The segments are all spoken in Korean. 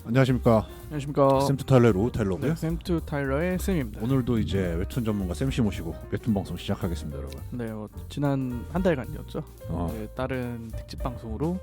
안녕하십니까. 안녕하십니까. 샘투 타일러의 로우 타일러고요. 네, 샘투 타일러의 샘입니다. 오늘도 이제 웹툰 전문가 샘씨 모시고 웹툰 방송 시작하겠습니다, 여러분. 네, 지난 한 달간이었죠. 어. 네, 다른 특집 방송으로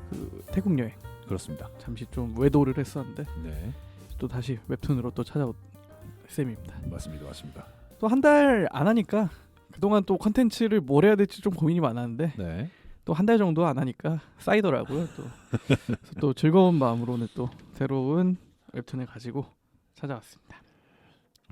그 태국 여행 그렇습니다. 잠시 좀 외도를 했었는데 네, 또 다시 웹툰으로 또 찾아온 샘입니다. 맞습니다. 또 한 달 안 하니까 그동안 또 컨텐츠를 뭘 해야 될지 좀 고민이 많았는데 네, 또 한 달 정도 안 하니까 쌓이더라고요. 그래서 또 즐거운 마음으로는 또 새로운 웹툰을 가지고 찾아왔습니다.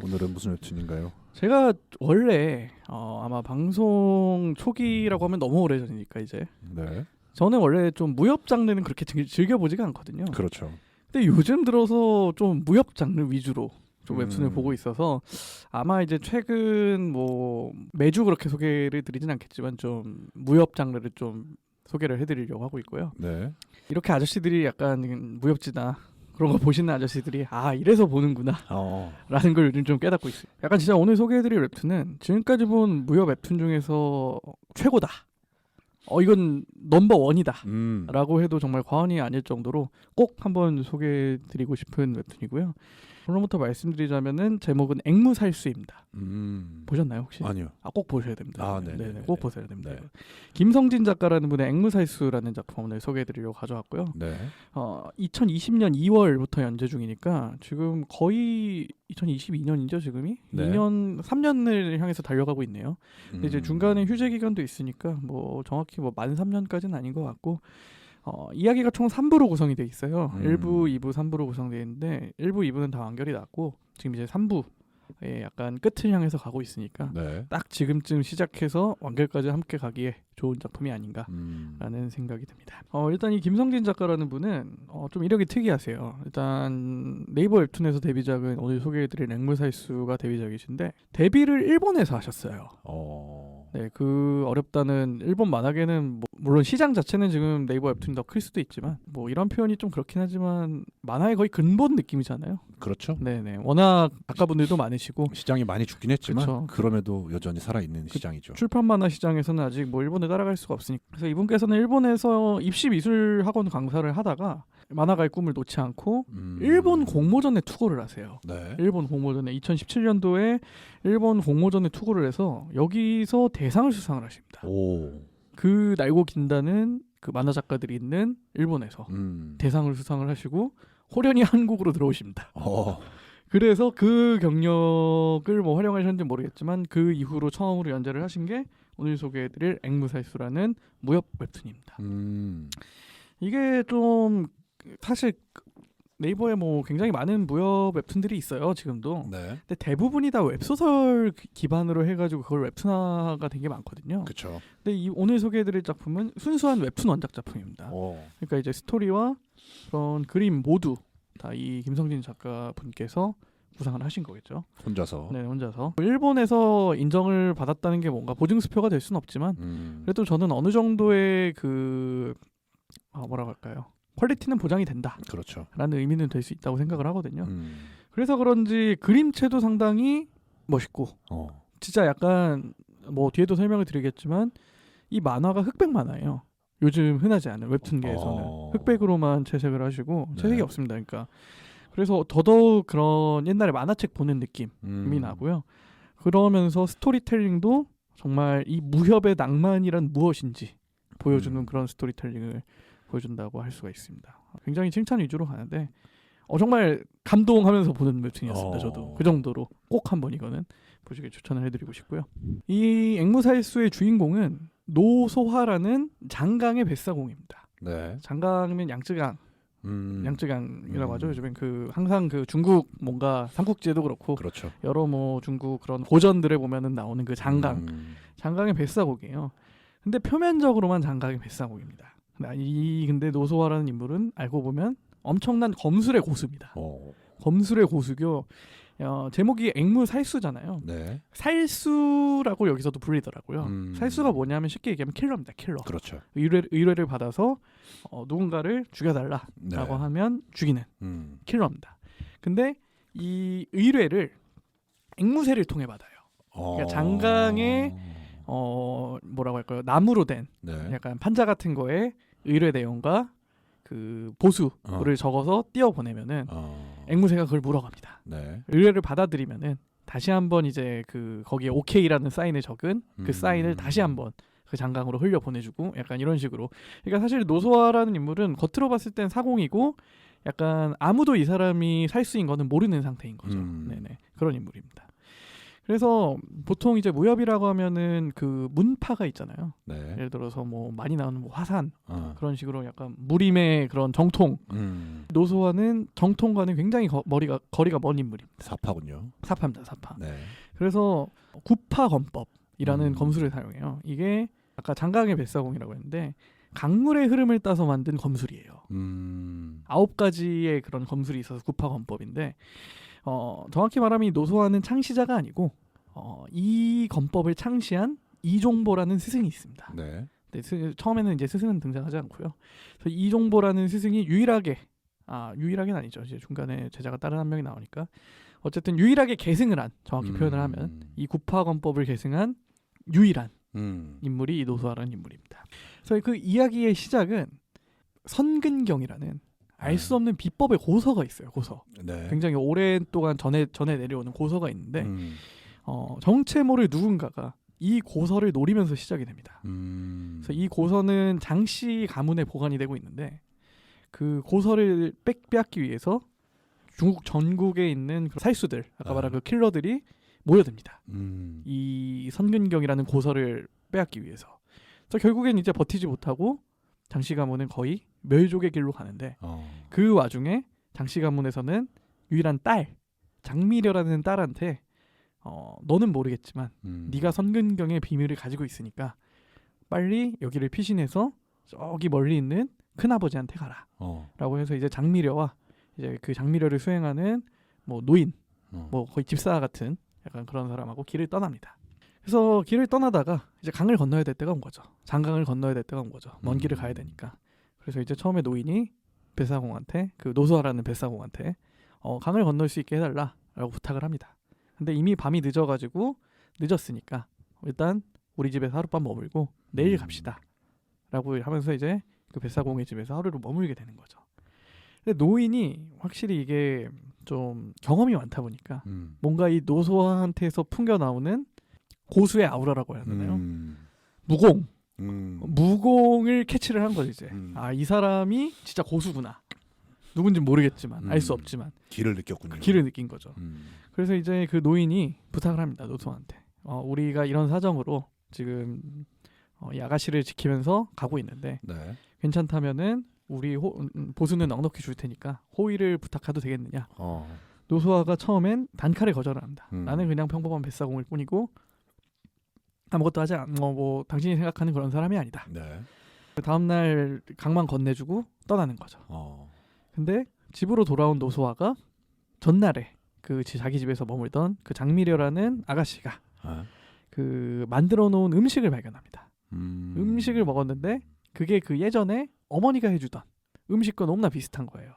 오늘은 무슨 웹툰인가요? 제가 원래 아마 방송 초기라고 하면 너무 오래전이니까 이제 네, 저는 원래 좀 무협 장르는 그렇게 즐겨보지가 않거든요. 그렇죠. 근데 요즘 들어서 좀 무협 장르 위주로 좀 웹툰을 보고 있어서 아마 이제 최근 뭐 매주 그렇게 소개를 드리진 않겠지만 좀 무협 장르를 좀 소개를 해드리려고 하고 있고요. 네, 이렇게 아저씨들이 약간 무협지나 그런 거 보시는 아저씨들이 아 이래서 보는구나 라는 걸 요즘 좀 깨닫고 있어요. 약간 진짜 오늘 소개해드릴 웹툰은 지금까지 본 무협 웹툰 중에서 최고다. 이건 넘버 원이다 라고 해도 정말 과언이 아닐 정도로 꼭 한번 소개해드리고 싶은 웹툰이고요. 오늘부터 말씀드리자면은 제목은 앵무살수입니다. 보셨나요 혹시? 아니요. 꼭 보셔야 됩니다. 아, 네네. 꼭 보셔야 됩니다. 네. 김성진 작가라는 분의 앵무살수라는 작품을 소개해드리려고 가져왔고요. 네, 2020년 2월부터 연재 중이니까 지금 거의 2022년이죠 지금이? 네. 3년을 향해서 달려가고 있네요. 근데 이제 중간에 휴재 기간도 있으니까 뭐 정확히 뭐 만 3년까지는 아닌 것 같고 이야기가 총 3부로 구성이 돼 있어요. 1부, 2부, 3부로 구성되어 있는데 1부, 2부는 다 완결이 났고 지금 이제 3부에 약간 끝을 향해서 가고 있으니까 네. 딱 지금쯤 시작해서 완결까지 함께 가기에 좋은 작품이 아닌가라는 생각이 듭니다. 일단 이 김성진 작가라는 분은 좀 이력이 특이하세요. 일단 네이버 웹툰에서 데뷔작은 오늘 소개해드릴 앵무살수가 데뷔작이신데 데뷔를 일본에서 하셨어요. 네, 그 어렵다는 일본 만화계는 뭐 물론 시장 자체는 지금 네이버 웹툰이 더 클 수도 있지만 뭐 이런 표현이 좀 그렇긴 하지만 만화의 거의 근본 느낌이잖아요. 그렇죠. 네네, 워낙 작가분들도 많으시고 시장이 많이 죽긴 했지만 그쵸. 그럼에도 여전히 살아있는 시장이죠. 출판 만화 시장에서는 아직 뭐 일본에 따라갈 수가 없으니까. 그래서 이분께서는 일본에서 입시 미술 학원 강사를 하다가 만화가의 꿈을 놓지 않고 일본 공모전에 투고를 하세요. 네. 일본 공모전에 2017년도에 일본 공모전에 투고를 해서 여기서 대상을 수상을 하십니다. 그 날고 긴다는 그 만화 작가들이 있는 일본에서 대상을 수상을 하시고 호련히 한국으로 들어오십니다. 그래서 그 경력을 뭐 활용하셨는지 모르겠지만 그 이후로 처음으로 연재를 하신 게 오늘 소개해드릴 앵무살수라는 무협 웹툰입니다. 이게 좀 사실 네이버에 뭐 굉장히 많은 무협 웹툰들이 있어요 지금도. 네. 근데 대부분이 다 웹소설 기반으로 해가지고 그걸 웹툰화가 된 게 많거든요. 그렇죠. 근데 이 오늘 소개해드릴 작품은 순수한 웹툰 원작 작품입니다. 그러니까 이제 스토리와 그런 그림 모두 다 이 김성진 작가분께서 구상을 하신 거겠죠. 혼자서. 네, 혼자서. 일본에서 인정을 받았다는 게 뭔가 보증수표가 될 수는 없지만 그래도 저는 어느 정도의 그 뭐라고 할까요? 퀄리티는 보장이 된다. 그렇죠. 라는 의미는 될 수 있다고 생각을 하거든요. 그래서 그런지 그림체도 상당히 멋있고 진짜 약간 뭐 뒤에도 설명을 드리겠지만 이 만화가 흑백 만화예요. 요즘 흔하지 않은 웹툰계에서는 흑백으로만 채색을 하시고 채색이 없습니다. 그러니까 그래서 더더욱 그런 옛날에 만화책 보는 느낌이 나고요. 그러면서 스토리텔링도 정말 이 무협의 낭만이란 무엇인지 보여주는 그런 스토리텔링을 보여준다고 할 수가 있습니다. 굉장히 칭찬 위주로 가는데 정말 감동하면서 보는 웹툰이었습니다. 저도 그 정도로 꼭 한번 이거는 보시길 추천을 해드리고 싶고요. 이 앵무살수의 주인공은 노소화라는 장강의 뱃사공입니다. 네. 장강이면 양쯔강, 양쯔강이라고 하죠. 요즘엔 그 항상 그 중국 뭔가 삼국지에도 그렇고 그렇죠. 여러 뭐 중국 그런 고전들에 보면은 나오는 그 장강, 장강의 뱃사공이에요. 근데 표면적으로만 장강의 뱃사공입니다. 근데 노소화라는 인물은 알고 보면 엄청난 검술의 고수입니다. 검술의 고수교. 제목이 앵무살수잖아요. 네. 살수라고 여기서도 불리더라고요. 살수가 뭐냐면 쉽게 얘기하면 킬러입니다. 킬러. 그렇죠. 의뢰를 받아서 누군가를 죽여달라라고 하면 죽이는 킬러입니다. 근데 이 의뢰를 앵무새를 통해 받아요. 그러니까 장강의 뭐라고 할까요? 나무로 된 약간 판자 같은 거에 의뢰 내용과 그 보수를 적어서 띄워 보내면은 어. 앵무새가 그걸 물어갑니다. 네. 의뢰를 받아들이면은 다시 한번 이제 그 거기에 OK라는 사인을 적은 그 사인을 다시 한번 그 장강으로 흘려 보내주고 약간 이런 식으로. 그러니까 사실 노소아라는 인물은 겉으로 봤을 땐 사공이고 약간 아무도 이 사람이 살수인 거는 모르는 상태인 거죠. 네네, 그런 인물입니다. 그래서 보통 이제 무협이라고 하면은 그 문파가 있잖아요. 네. 예를 들어서 뭐 많이 나오는 뭐 화산 그런 식으로 약간 무림의 그런 정통. 노소아는 정통과는 굉장히 거리가 먼 인물입니다. 사파군요. 사파입니다, 사파. 네. 그래서 구파검법이라는 검술을 사용해요. 이게 아까 장강의 뱃사공이라고 했는데 강물의 흐름을 따서 만든 검술이에요. 9가지의 그런 검술이 있어서 구파검법인데 정확히 말하면 이 노소아는 창시자가 아니고 이 검법을 창시한 이종보라는 스승이 있습니다. 네. 근데 처음에는 이제 스승은 등장하지 않고요. 그래서 이종보라는 스승이 유일하게는 아니죠. 이제 중간에 제자가 다른 한 명이 나오니까 어쨌든 유일하게 계승을 한, 정확히 표현을 하면 이 구파검법을 계승한 유일한 인물이 이 노소아라는 인물입니다. 그래서 그 이야기의 시작은 선근경이라는 알 수 없는 비법의 고서가 있어요. 고서. 네. 굉장히 오랫동안 전해 내려오는 고서가 있는데 정체 모를 누군가가 이 고서를 노리면서 시작이 됩니다. 그래서 이 고서는 장씨 가문에 보관이 되고 있는데 그 고서를 빼앗기 위해서 중국 전국에 있는 그 살수들, 아까 말한 그 킬러들이 모여듭니다. 이 선근경이라는 고서를 빼앗기 위해서. 그래서 결국엔 이제 버티지 못하고 장씨 가문은 거의 멸족의 길로 가는데 그 와중에 장씨 가문에서는 유일한 딸 장미려라는 딸한테 너는 모르겠지만 네가 선근경의 비밀을 가지고 있으니까 빨리 여기를 피신해서 저기 멀리 있는 큰아버지한테 가라 라고 해서 이제 장미려와 이제 그 장미려를 수행하는 뭐 노인 뭐 거의 집사 같은 약간 그런 사람하고 길을 떠납니다. 그래서 길을 떠나다가 이제 강을 건너야 될 때가 온 거죠. 장강을 건너야 될 때가 온 거죠. 먼 길을 가야 되니까. 그래서 이제 처음에 노인이 뱃사공한테, 그 노소아라는 뱃사공한테 강을 건널 수 있게 해달라라고 부탁을 합니다. 근데 이미 밤이 늦었으니까 일단 우리 집에서 하룻밤 머물고 내일 갑시다 라고 하면서 이제 그 뱃사공의 집에서 하루를 머물게 되는 거죠. 근데 노인이 확실히 이게 좀 경험이 많다 보니까 뭔가 이 노소아한테서 풍겨 나오는 고수의 아우라라고 해야 되나요? 무공을 캐치를 한 거죠. 이제 이 사람이 진짜 고수구나. 누군지 모르겠지만 알 수 없지만 길을 느꼈군요. 그 길을 느낀 거죠. 그래서 이제 그 노인이 부탁을 합니다. 노소아한테 우리가 이런 사정으로 지금 이 아가씨를 지키면서 가고 있는데 네. 괜찮다면은 우리 보수는 넉넉히 줄 테니까 호의를 부탁해도 되겠느냐. 노소아가 처음엔 단칼에 거절을 합니다. 나는 그냥 평범한 뱃사공일 뿐이고 아무것도 하지 뭐 당신이 생각하는 그런 사람이 아니다. 네. 다음날 강만 건네주고 떠나는 거죠. 근데 집으로 돌아온 노소아가 전날에 그 자기 집에서 머물던 그 장미려라는 아가씨가 그 만들어 놓은 음식을 발견합니다. 음식을 먹었는데 그게 그 예전에 어머니가 해주던 음식과 너무나 비슷한 거예요.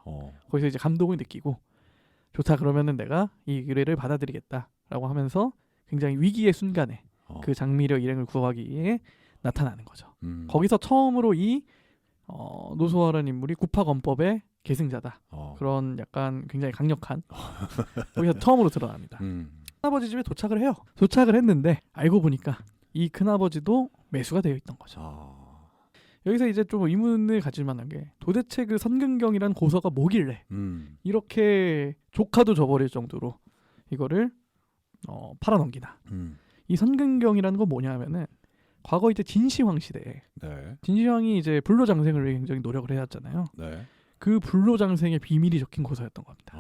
거기서 이제 감동을 느끼고 좋다, 그러면은 내가 이 의뢰를 받아들이겠다라고 하면서 굉장히 위기의 순간에 그 장미려 일행을 구하기 위해 나타나는 거죠. 거기서 처음으로 이 노소아라는 인물이 구파검법의 계승자다. 그런 약간 굉장히 강력한 거기서 처음으로 드러납니다. 큰아버지 집에 도착을 해요. 도착을 했는데 알고 보니까 이 큰아버지도 매수가 되어 있던 거죠. 여기서 이제 좀 의문을 가질 만한 게 도대체 그 선근경이란 고서가 뭐길래 이렇게 조카도 줘버릴 정도로 이거를 팔아넘기나. 이 선근경이라는 건 뭐냐 하면은 과거 이제 진시황 시대에 진시황이 이제 불로장생을 위해 굉장히 노력을 해왔잖아요. 그 불로장생의 비밀이 적힌 고서였던 겁니다.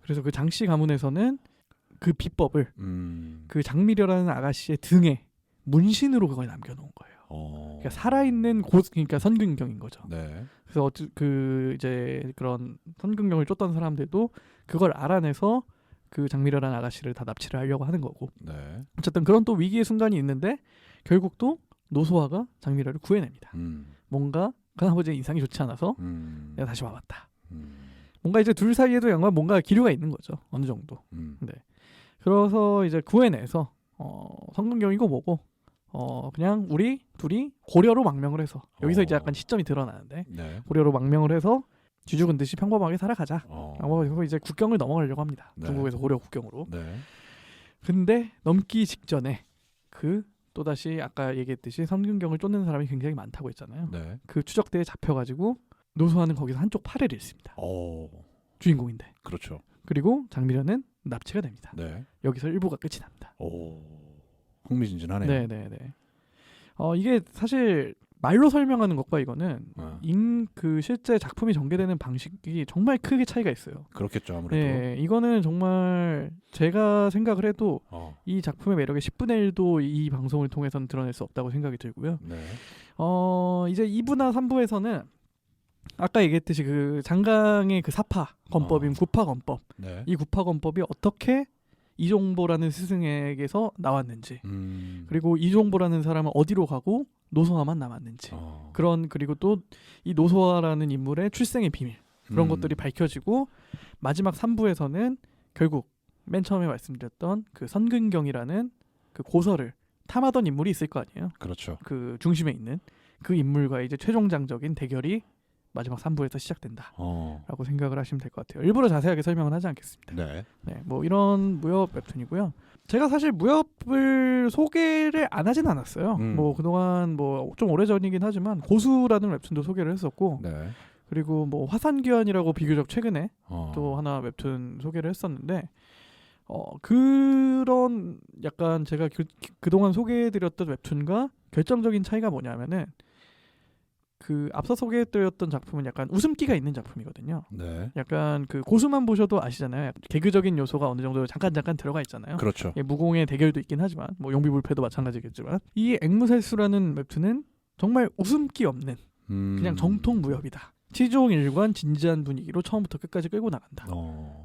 그래서 그 장씨 가문에서는 그 비법을 그 장미려라는 아가씨의 등에 문신으로 그걸 남겨놓은 거예요. 그러니까 살아있는 그러니까 선근경인 거죠. 그래서 그 이제 그런 선근경을 쫓던 사람들도 그걸 알아내서 그 장미려라는 아가씨를 다 납치를 하려고 하는 거고. 어쨌든 그런 또 위기의 순간이 있는데 결국 또 노소아가 장미려를 구해냅니다. 뭔가 큰아버지의 인상이 좋지 않아서 내가 다시 와봤다. 뭔가 이제 둘 사이에도 양반 뭔가 기류가 있는 거죠. 어느 정도. 네. 그래서 이제 구해내서 선근경이고 뭐고 그냥 우리 둘이 고려로 망명을 해서 여기서 이제 약간 시점이 드러나는데 네. 고려로 망명을 해서 쥐죽은 듯이 평범하게 살아가자. 어. 라고 이제 국경을 넘어가려고 합니다. 네. 중국에서 고려 국경으로. 네. 근데 넘기 직전에 그 또다시 아까 얘기했듯이 선근경을 쫓는 사람이 굉장히 많다고 했잖아요. 네. 그 추적대에 잡혀가지고 노소하는 거기서 한쪽 팔을 잃습니다. 주인공인데. 그렇죠. 그리고 장미련은 납치가 됩니다. 네. 여기서 1부가 끝이 납니다. 흥미진진하네요. 네네네. 이게 사실 말로 설명하는 것과 이거는 그 실제 작품이 전개되는 방식이 정말 크게 차이가 있어요. 그렇겠죠 아무래도. 네, 이거는 정말 제가 생각을 해도 이 작품의 매력의 10분의 1도 이 방송을 통해서는 드러낼 수 없다고 생각이 들고요. 네. 이제 2부나 3부에서는 아까 얘기했듯이 그 장강의 그 사파 건법인 구파 건법, 네. 이 구파 건법이 어떻게 이종보라는 스승에게서 나왔는지, 그리고 이종보라는 사람은 어디로 가고 노소화만 남았는지, 그리고 또 이 노소화라는 인물의 출생의 비밀 그런 것들이 밝혀지고 마지막 3부에서는 결국 맨 처음에 말씀드렸던 그 선근경이라는 그 고서를 탐하던 인물이 있을 거 아니에요. 그렇죠. 그 중심에 있는 그 인물과 이제 최종장적인 대결이 마지막 3부에서 시작된다라고 생각을 하시면 될 것 같아요. 일부러 자세하게 설명은 하지 않겠습니다. 네. 네, 뭐 이런 무협 웹툰이고요. 제가 사실 무협을 소개를 안 하진 않았어요. 뭐 그동안 뭐 좀 오래전이긴 하지만 고수라는 웹툰도 소개를 했었고, 네. 그리고 뭐 화산귀환이라고 비교적 최근에 또 하나 웹툰 소개를 했었는데, 그런 약간 제가 그동안 소개해드렸던 웹툰과 결정적인 차이가 뭐냐면은 그 앞서 소개해드렸던 작품은 약간 웃음기가 있는 작품이거든요. 네. 약간 그 고수만 보셔도 아시잖아요. 개그적인 요소가 어느 정도 잠깐 들어가 있잖아요. 그렇죠. 예, 무공의 대결도 있긴 하지만 뭐 용비불패도 마찬가지겠지만 이 앵무새수라는 웹툰은 정말 웃음기 없는 그냥 정통 무협이다. 치종일관 진지한 분위기로 처음부터 끝까지 끌고 나간다.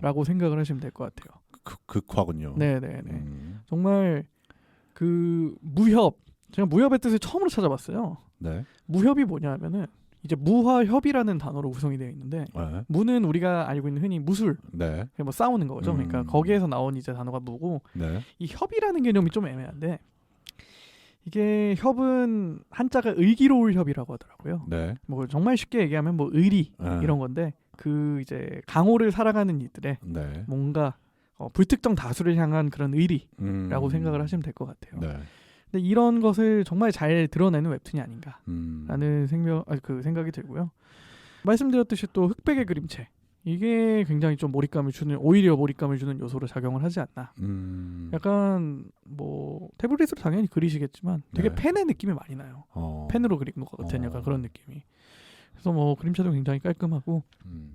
라고 생각을 하시면 될 것 같아요. 극화군요. 네네네. 정말 그 무협, 제가 무협의 뜻을 처음으로 찾아봤어요. 네. 무협이 뭐냐면은 이제 무화협이라는 단어로 구성이 되어 있는데, 네. 무는 우리가 알고 있는 흔히 무술, 네. 뭐 싸우는 거죠. 그러니까 거기에서 나온 이제 단어가 무고, 네. 이 협이라는 개념이 좀 애매한데, 이게 협은 한자가 의기로울 협이라고 하더라고요. 네. 뭐 정말 쉽게 얘기하면 뭐 의리 이런 건데, 그 이제 강호를 살아가는 이들의 네. 뭔가 불특정 다수를 향한 그런 의리라고 생각을 하시면 될 것 같아요. 네. 근데 이런 것을 정말 잘 드러내는 웹툰이 아닌가라는 생각이 들고요. 말씀드렸듯이 또 흑백의 그림체, 이게 굉장히 좀 오히려 몰입감을 주는 요소로 작용을 하지 않나. 약간 뭐 태블릿으로 당연히 그리시겠지만 되게 네. 펜의 느낌이 많이 나요. 펜으로 그린 것 같은 약간 그런 느낌이. 그래서 뭐 그림체도 굉장히 깔끔하고,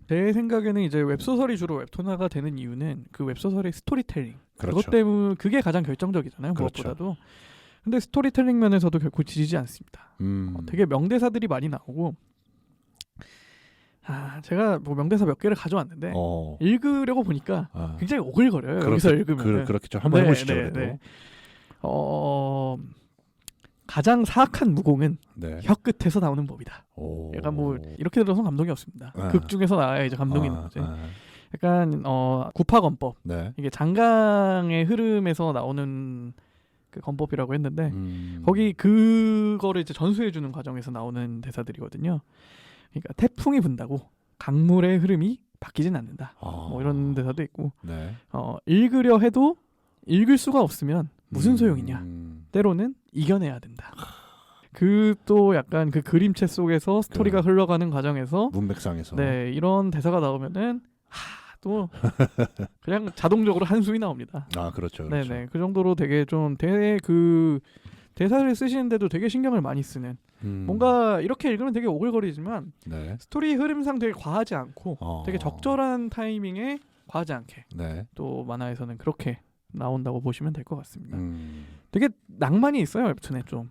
제 생각에는 이제 웹소설이 주로 웹툰화가 되는 이유는 그 웹소설의 스토리텔링, 그렇죠. 그것 때문에 그게 가장 결정적이잖아요. 그렇죠. 무엇보다도. 근데 스토리텔링 면에서도 결코 지지지 않습니다. 되게 명대사들이 많이 나오고, 제가 뭐 명대사 몇 개를 가져왔는데 읽으려고 보니까 굉장히 오글거려요. 여기서 읽으면. 그렇겠죠. 한번 해보시죠. 네. 가장 사악한 무공은 혀 끝에서 나오는 법이다. 약간 뭐 이렇게 들어서 감동이 없습니다. 극 중에서 나와야 이제 감동이 있는 거지. 약간 구파건법. 네. 이게 장강의 흐름에서 나오는 그 건법이라고 했는데, 거기 그거를 이제 전수해주는 과정에서 나오는 대사들이거든요. 그러니까 태풍이 분다고 강물의 흐름이 바뀌진 않는다. 뭐 이런 대사도 있고, 네. 읽으려 해도 읽을 수가 없으면 무슨 소용이냐. 때로는 이겨내야 된다. 그 또 약간 그 그림체 속에서 스토리가 흘러가는 과정에서 문맥상에서 이런 대사가 나오면은 또 그냥 자동적으로 한숨이 나옵니다. 그렇죠. 네네. 그 정도로 되게 좀 그 대사를 쓰시는데도 되게 신경을 많이 쓰는, 뭔가 이렇게 읽으면 되게 오글거리지만 스토리 흐름상 되게 과하지 않고 되게 적절한 타이밍에 과하지 않게 또 만화에서는 그렇게 나온다고 보시면 될 것 같습니다. 되게 낭만이 있어요, 웹툰에 좀.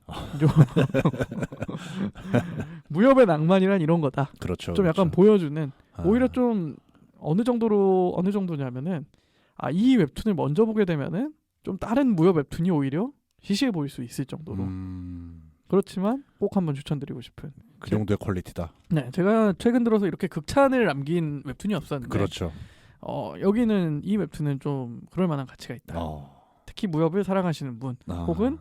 무협의 낭만이란 이런 거다. 그렇죠. 좀 약간 보여주는, 오히려 좀 어느 정도냐면은 이 웹툰을 먼저 보게 되면은 좀 다른 무협 웹툰이 오히려 시시해 보일 수 있을 정도로. 그렇지만 꼭 한번 추천드리고 싶은 그 정도의 퀄리티다. 네, 제가 최근 들어서 이렇게 극찬을 남긴 웹툰이 없었는데, 그렇죠. 여기는 이 웹툰은 좀 그럴 만한 가치가 있다. 특히 무협을 사랑하시는 분, 혹은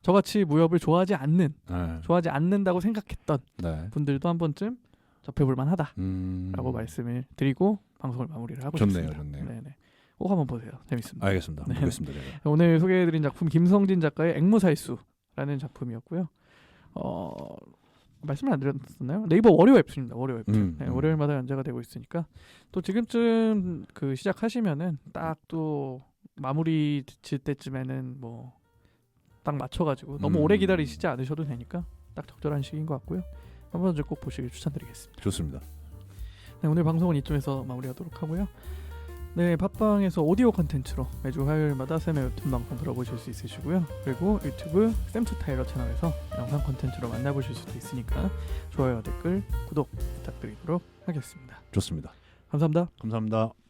저같이 무협을 좋아하지 네. 않는다고 생각했던 네. 분들도 한 번쯤 접해볼 만하다라고 말씀을 드리고 방송을 마무리를 하고 싶습니다. 좋네요. 네네. 꼭 한번 보세요. 재밌습니다. 알겠습니다. 네. 보겠습니다. 제가. 오늘 소개해드린 작품 김성진 작가의 앵무살수라는 작품이었고요. 말씀을 안 드렸었나요? 네이버 월요 웹툰입니다. 월요 웹툰. 네, 월요일마다 연재가 되고 있으니까 또 지금쯤 그 시작하시면은 딱 또 마무리 질 때쯤에는 뭐 딱 맞춰가지고 너무 오래 기다리시지 않으셔도 되니까 딱 적절한 시기인 것 같고요. 한번 꼭 보시길 추천드리겠습니다. 좋습니다. 네, 오늘 방송은 이쯤에서 마무리하도록 하고요. 네, 팟빵에서 오디오 컨텐츠로 매주 화요일마다 쌤의 웹툰 방송 들어보실 수 있으시고요. 그리고 유튜브 쌤투타일러 채널에서 영상 컨텐츠로 만나보실 수도 있으니까 좋아요, 댓글, 구독 부탁드리도록 하겠습니다. 좋습니다. 감사합니다. 감사합니다.